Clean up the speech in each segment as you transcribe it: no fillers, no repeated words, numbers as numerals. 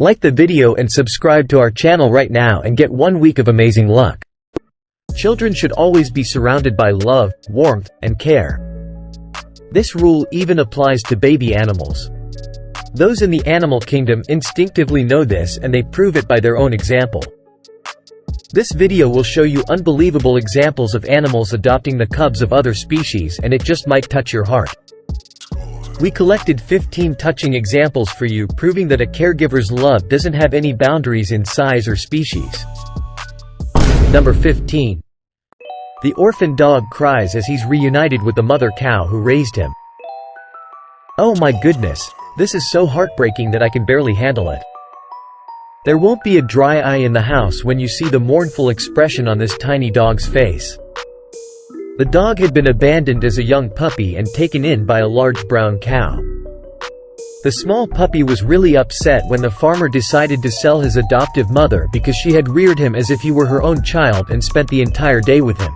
Like the video and subscribe to our channel right now and get 1 week of amazing luck. Children should always be surrounded by love, warmth, and care. This rule even applies to baby animals. Those in the animal kingdom instinctively know this, and they prove it by their own example. This video will show you unbelievable examples of animals adopting the cubs of other species, and it just might touch your heart. We collected 15 touching examples for you, proving that a caregiver's love doesn't have any boundaries in size or species. Number 15. The orphan dog cries as he's reunited with the mother cow who raised him. Oh my goodness, this is so heartbreaking that I can barely handle it. There won't be a dry eye in the house when you see the mournful expression on this tiny dog's face. The dog had been abandoned as a young puppy and taken in by a large brown cow. The small puppy was really upset when the farmer decided to sell his adoptive mother because she had reared him as if he were her own child and spent the entire day with him.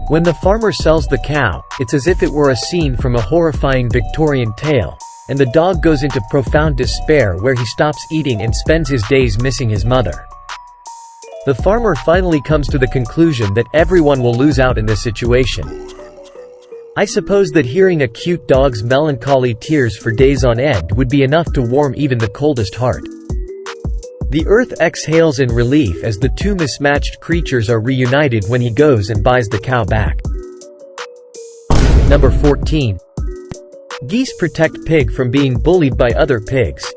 When the farmer sells the cow, it's as if it were a scene from a horrifying Victorian tale, and the dog goes into profound despair where he stops eating and spends his days missing his mother. The farmer finally comes to the conclusion that everyone will lose out in this situation. I suppose that hearing a cute dog's melancholy tears for days on end would be enough to warm even the coldest heart. The earth exhales in relief as the two mismatched creatures are reunited when he goes and buys the cow back. Number 14. Geese protect pig from being bullied by other pigs.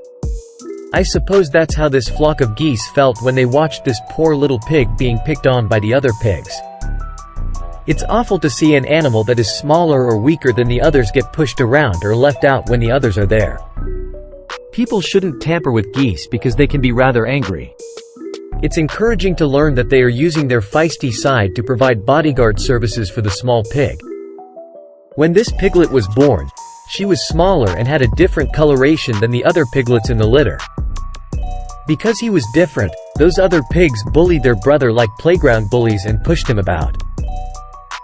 I suppose that's how this flock of geese felt when they watched this poor little pig being picked on by the other pigs. It's awful to see an animal that is smaller or weaker than the others get pushed around or left out when the others are there. People shouldn't tamper with geese because they can be rather angry. It's encouraging to learn that they are using their feisty side to provide bodyguard services for the small pig. When this piglet was born, she was smaller and had a different coloration than the other piglets in the litter. Because he was different, those other pigs bullied their brother like playground bullies and pushed him about.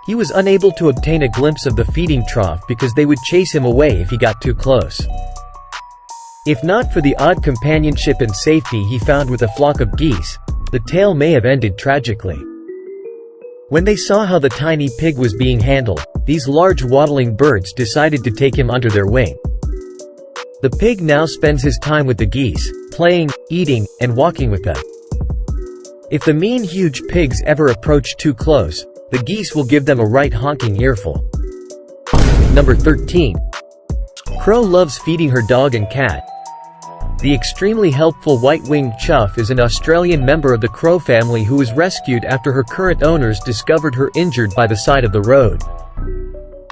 He was unable to obtain a glimpse of the feeding trough because they would chase him away if he got too close. If not for the odd companionship and safety he found with a flock of geese, the tale may have ended tragically. When they saw how the tiny pig was being handled, these large waddling birds decided to take him under their wing. The pig now spends his time with the geese, playing, eating, and walking with them. If the mean huge pigs ever approach too close, the geese will give them a right honking earful. Number 13. Crow loves feeding her dog and cat. The extremely helpful white-winged chough is an Australian member of the crow family who was rescued after her current owners discovered her injured by the side of the road.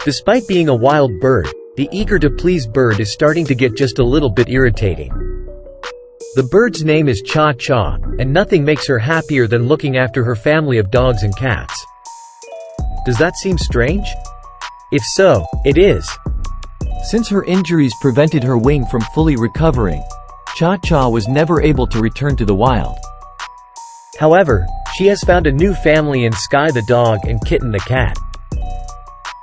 Despite being a wild bird, the eager-to-please bird is starting to get just a little bit irritating. The bird's name is Cha Cha, and nothing makes her happier than looking after her family of dogs and cats. Does that seem strange? If so, it is. Since her injuries prevented her wing from fully recovering, Cha Cha was never able to return to the wild. However, she has found a new family in Sky the dog and Kitten the cat.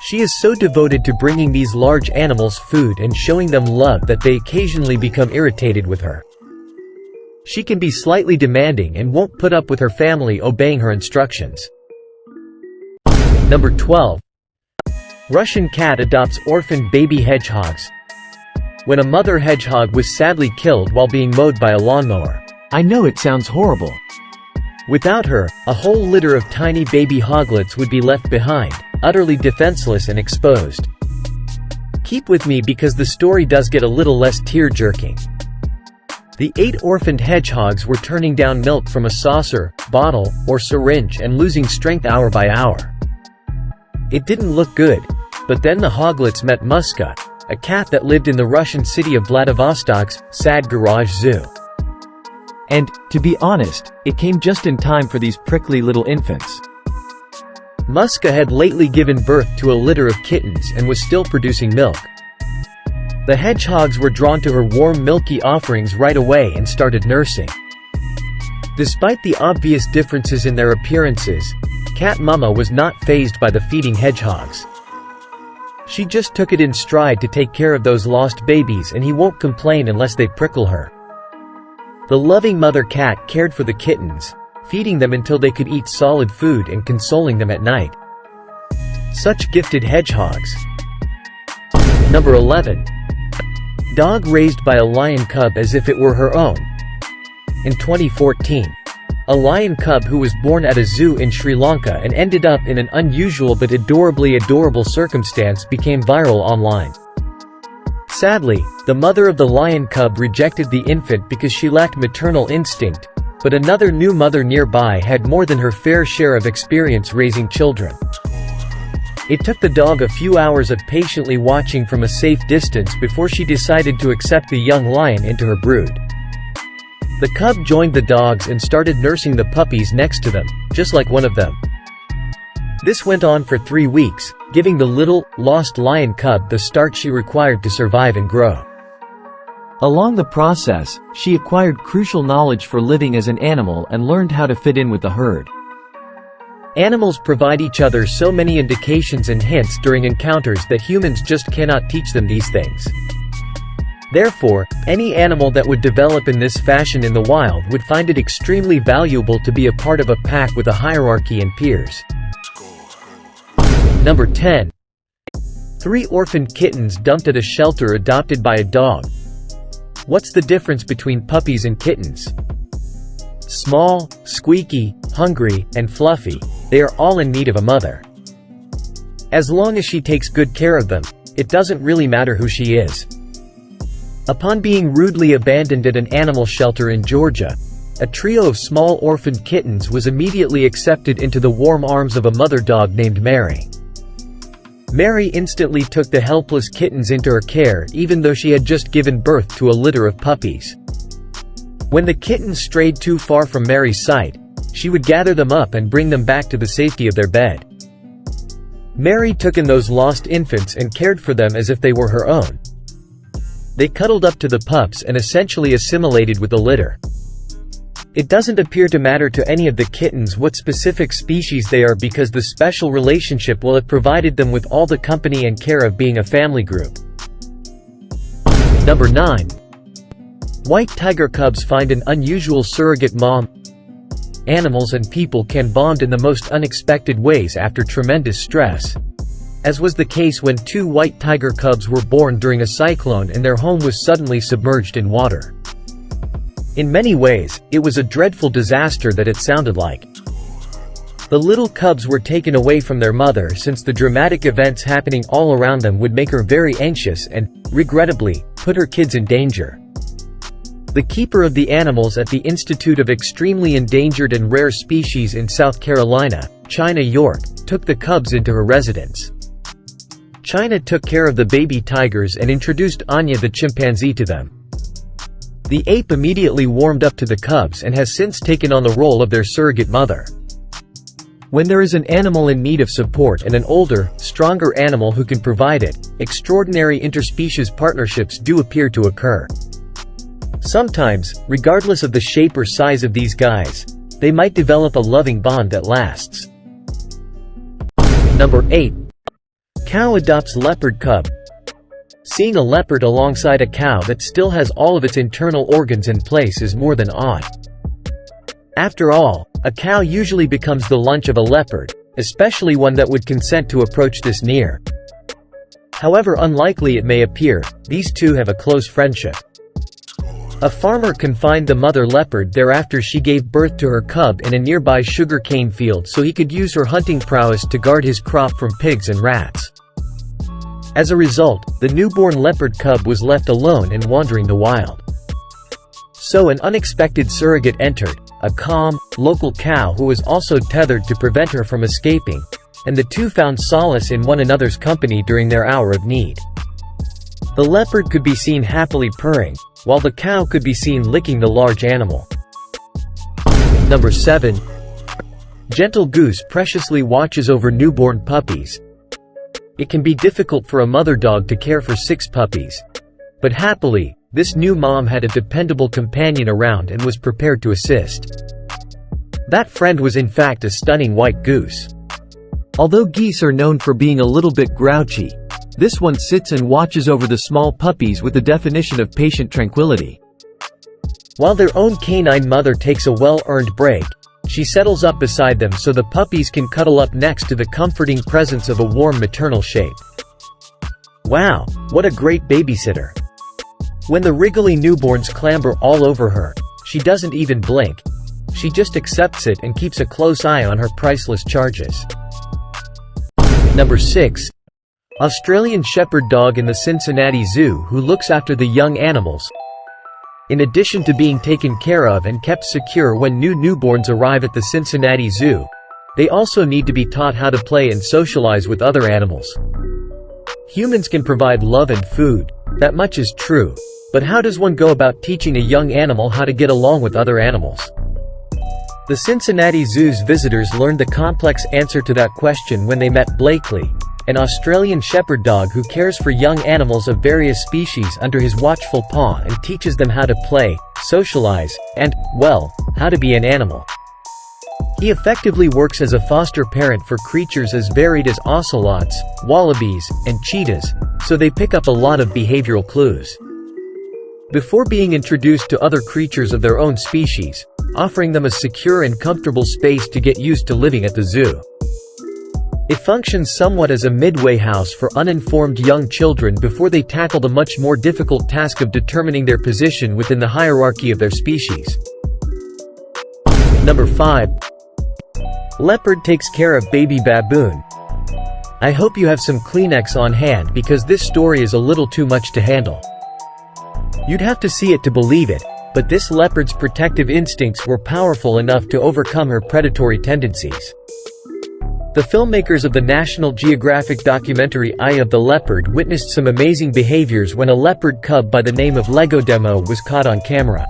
She is so devoted to bringing these large animals food and showing them love that they occasionally become irritated with her. She can be slightly demanding and won't put up with her family obeying her instructions. Number 12. Russian cat adopts orphaned baby hedgehogs. When a mother hedgehog was sadly killed while being mowed by a lawnmower. I know it sounds horrible. Without her, a whole litter of tiny baby hoglets would be left behind, utterly defenseless and exposed. Keep with me because the story does get a little less tear-jerking. The 8 orphaned hedgehogs were turning down milk from a saucer, bottle, or syringe and losing strength hour by hour. It didn't look good, but then the hoglets met Muska, a cat that lived in the Russian city of Vladivostok's Sad Garage Zoo. And, to be honest, it came just in time for these prickly little infants. Muska had lately given birth to a litter of kittens and was still producing milk. The hedgehogs were drawn to her warm milky offerings right away and started nursing. Despite the obvious differences in their appearances, Cat Mama was not fazed by the feeding hedgehogs. She just took it in stride to take care of those lost babies, and he won't complain unless they prickle her. The loving mother cat cared for the kittens, feeding them until they could eat solid food and consoling them at night. Such gifted hedgehogs. Number 11. Dog raised by a lion cub as if it were her own. In 2014, a lion cub who was born at a zoo in Sri Lanka and ended up in an unusual but adorable circumstance became viral online. Sadly, the mother of the lion cub rejected the infant because she lacked maternal instinct, but another new mother nearby had more than her fair share of experience raising children. It took the dog a few hours of patiently watching from a safe distance before she decided to accept the young lion into her brood. The cub joined the dogs and started nursing the puppies next to them, just like one of them. This went on for 3 weeks, giving the little, lost lion cub the start she required to survive and grow. Along the process, she acquired crucial knowledge for living as an animal and learned how to fit in with the herd. Animals provide each other so many indications and hints during encounters that humans just cannot teach them these things. Therefore, any animal that would develop in this fashion in the wild would find it extremely valuable to be a part of a pack with a hierarchy and peers. Number 10. 3 orphaned kittens dumped at a shelter adopted by a dog. What's the difference between puppies and kittens? Small, squeaky, hungry, and fluffy, they are all in need of a mother. As long as she takes good care of them, it doesn't really matter who she is. Upon being rudely abandoned at an animal shelter in Georgia, a trio of small orphaned kittens was immediately accepted into the warm arms of a mother dog named Mary. Mary instantly took the helpless kittens into her care even though she had just given birth to a litter of puppies. When the kittens strayed too far from Mary's sight, she would gather them up and bring them back to the safety of their bed. Mary took in those lost infants and cared for them as if they were her own. They cuddled up to the pups and essentially assimilated with the litter. It doesn't appear to matter to any of the kittens what specific species they are because the special relationship will have provided them with all the company and care of being a family group. Number 9. White tiger cubs find an unusual surrogate mom. Animals and people can bond in the most unexpected ways after tremendous stress, as was the case when 2 white tiger cubs were born during a cyclone and their home was suddenly submerged in water. In many ways, it was a dreadful disaster that it sounded like. The little cubs were taken away from their mother since the dramatic events happening all around them would make her very anxious and, regrettably, put her kids in danger. The keeper of the animals at the Institute of Extremely Endangered and Rare Species in South Carolina, China York, took the cubs into her residence. China took care of the baby tigers and introduced Anya the chimpanzee to them. The ape immediately warmed up to the cubs and has since taken on the role of their surrogate mother. When there is an animal in need of support and an older, stronger animal who can provide it, extraordinary interspecies partnerships do appear to occur. Sometimes, regardless of the shape or size of these guys, they might develop a loving bond that lasts. Number 8. Cow adopts leopard cub. Seeing a leopard alongside a cow that still has all of its internal organs in place is more than odd. After all, a cow usually becomes the lunch of a leopard, especially one that would consent to approach this near. However unlikely it may appear, these two have a close friendship. A farmer confined the mother leopard there after she gave birth to her cub in a nearby sugarcane field so he could use her hunting prowess to guard his crop from pigs and rats. As a result, the newborn leopard cub was left alone and wandering the wild. So an unexpected surrogate entered, a calm, local cow who was also tethered to prevent her from escaping, and the two found solace in one another's company during their hour of need. The leopard could be seen happily purring, while the cow could be seen licking the large animal. Number 7. Gentle goose preciously watches over newborn puppies. It can be difficult for a mother dog to care for 6 puppies. But happily, this new mom had a dependable companion around and was prepared to assist. That friend was in fact a stunning white goose. Although geese are known for being a little bit grouchy, this one sits and watches over the small puppies with the definition of patient tranquility. While their own canine mother takes a well-earned break, she settles up beside them so the puppies can cuddle up next to the comforting presence of a warm maternal shape. Wow, what a great babysitter! When the wriggly newborns clamber all over her, she doesn't even blink. She just accepts it and keeps a close eye on her priceless charges. Number 6. Australian Shepherd Dog in the Cincinnati Zoo who looks after the young animals. In addition to being taken care of and kept secure when new newborns arrive at the Cincinnati Zoo, they also need to be taught how to play and socialize with other animals. Humans can provide love and food, that much is true, but how does one go about teaching a young animal how to get along with other animals? The Cincinnati Zoo's visitors learned the complex answer to that question when they met Blakely, an Australian shepherd dog who cares for young animals of various species under his watchful paw and teaches them how to play, socialize, and, well, how to be an animal. He effectively works as a foster parent for creatures as varied as ocelots, wallabies, and cheetahs, so they pick up a lot of behavioral clues. Before being introduced to other creatures of their own species, offering them a secure and comfortable space to get used to living at the zoo. It functions somewhat as a midway house for uninformed young children before they tackle the much more difficult task of determining their position within the hierarchy of their species. Number 5. Leopard takes care of baby baboon. I hope you have some Kleenex on hand because this story is a little too much to handle. You'd have to see it to believe it, but this leopard's protective instincts were powerful enough to overcome her predatory tendencies. The filmmakers of the National Geographic documentary Eye of the Leopard witnessed some amazing behaviors when a leopard cub by the name of Lego Demo was caught on camera.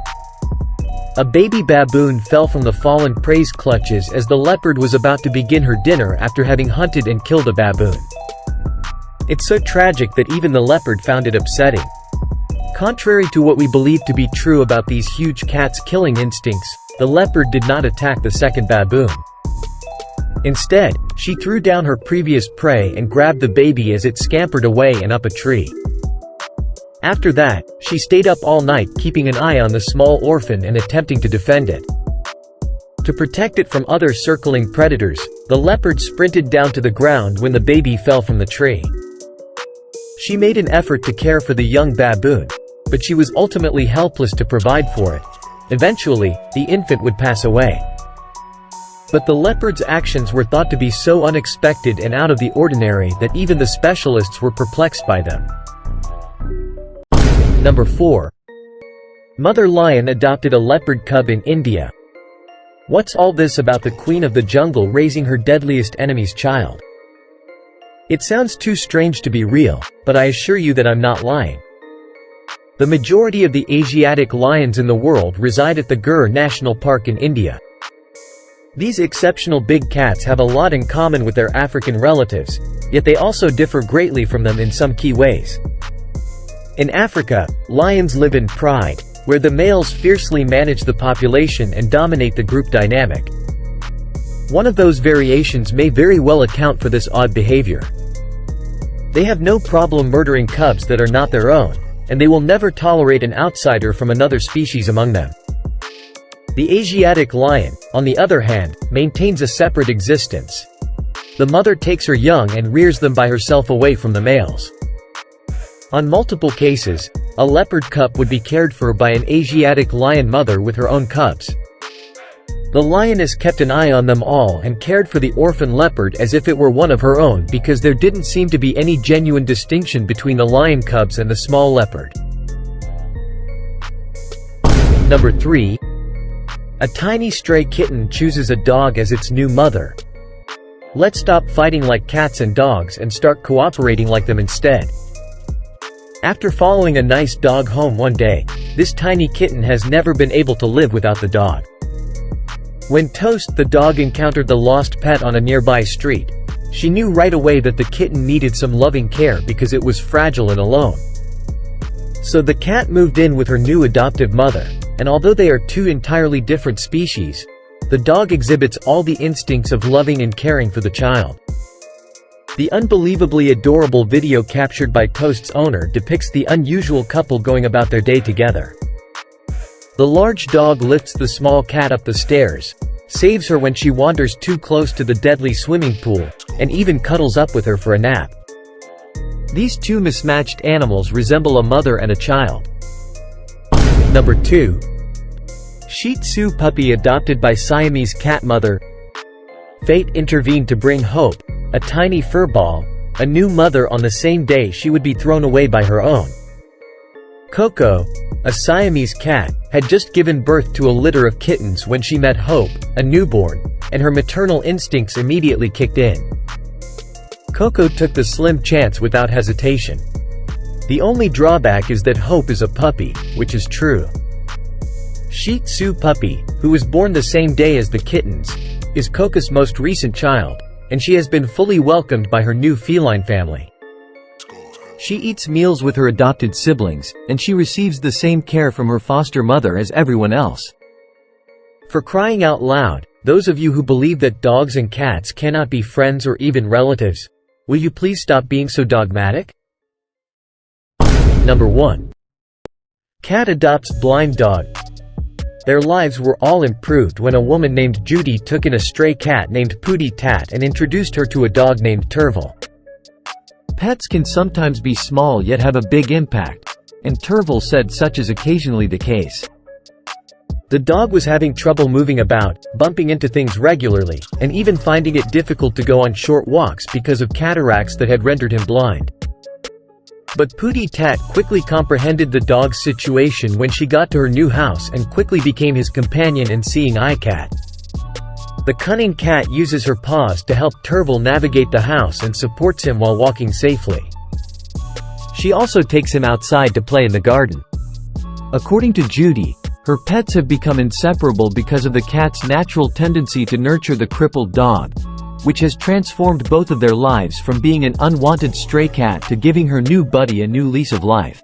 A baby baboon fell from the fallen prey's clutches as the leopard was about to begin her dinner after having hunted and killed a baboon. It's so tragic that even the leopard found it upsetting. Contrary to what we believe to be true about these huge cats' killing instincts, the leopard did not attack the second baboon. Instead, she threw down her previous prey and grabbed the baby as it scampered away and up a tree. After that, she stayed up all night keeping an eye on the small orphan and attempting to defend it. To protect it from other circling predators, the leopard sprinted down to the ground when the baby fell from the tree. She made an effort to care for the young baboon, but she was ultimately helpless to provide for it. Eventually, the infant would pass away. But the leopard's actions were thought to be so unexpected and out of the ordinary that even the specialists were perplexed by them. Number 4. Mother lion adopted a leopard cub in India. What's all this about the queen of the jungle raising her deadliest enemy's child? It sounds too strange to be real, but I assure you that I'm not lying. The majority of the Asiatic lions in the world reside at the Gir National Park in India. These exceptional big cats have a lot in common with their African relatives, yet they also differ greatly from them in some key ways. In Africa, lions live in pride, where the males fiercely manage the population and dominate the group dynamic. One of those variations may very well account for this odd behavior. They have no problem murdering cubs that are not their own, and they will never tolerate an outsider from another species among them. The Asiatic lion, on the other hand, maintains a separate existence. The mother takes her young and rears them by herself away from the males. On multiple cases, a leopard cub would be cared for by an Asiatic lion mother with her own cubs. The lioness kept an eye on them all and cared for the orphan leopard as if it were one of her own because there didn't seem to be any genuine distinction between the lion cubs and the small leopard. Number 3. A tiny stray kitten chooses a dog as its new mother. Let's stop fighting like cats and dogs and start cooperating like them instead. After following a nice dog home one day, this tiny kitten has never been able to live without the dog. When Toast the dog encountered the lost pet on a nearby street, she knew right away that the kitten needed some loving care because it was fragile and alone. So the cat moved in with her new adoptive mother, and although they are two entirely different species, the dog exhibits all the instincts of loving and caring for the child. The unbelievably adorable video captured by Toast's owner depicts the unusual couple going about their day together. The large dog lifts the small cat up the stairs, saves her when she wanders too close to the deadly swimming pool, and even cuddles up with her for a nap. These two mismatched animals resemble a mother and a child. Number 2. Shih Tzu puppy adopted by Siamese cat mother. Fate intervened to bring Hope, a tiny furball, a new mother on the same day she would be thrown away by her own. Coco, a Siamese cat, had just given birth to a litter of kittens when she met Hope, a newborn, and her maternal instincts immediately kicked in. Coco took the slim chance without hesitation. The only drawback is that Hope is a puppy, which is true. Shih Tzu puppy, who was born the same day as the kittens, is Coco's most recent child, and she has been fully welcomed by her new feline family. She eats meals with her adopted siblings, and she receives the same care from her foster mother as everyone else. For crying out loud, those of you who believe that dogs and cats cannot be friends or even relatives, will you please stop being so dogmatic? Number 1. Cat adopts blind dog. Their lives were all improved when a woman named Judy took in a stray cat named Pootie Tat and introduced her to a dog named Turtle. Pets can sometimes be small yet have a big impact, and Turtle said such is occasionally the case. The dog was having trouble moving about, bumping into things regularly, and even finding it difficult to go on short walks because of cataracts that had rendered him blind. But Pootie Tat quickly comprehended the dog's situation when she got to her new house and quickly became his companion and seeing eye cat. The cunning cat uses her paws to help Turtle navigate the house and supports him while walking safely. She also takes him outside to play in the garden. According to Judy, her pets have become inseparable because of the cat's natural tendency to nurture the crippled dog, which has transformed both of their lives from being an unwanted stray cat to giving her new buddy a new lease of life.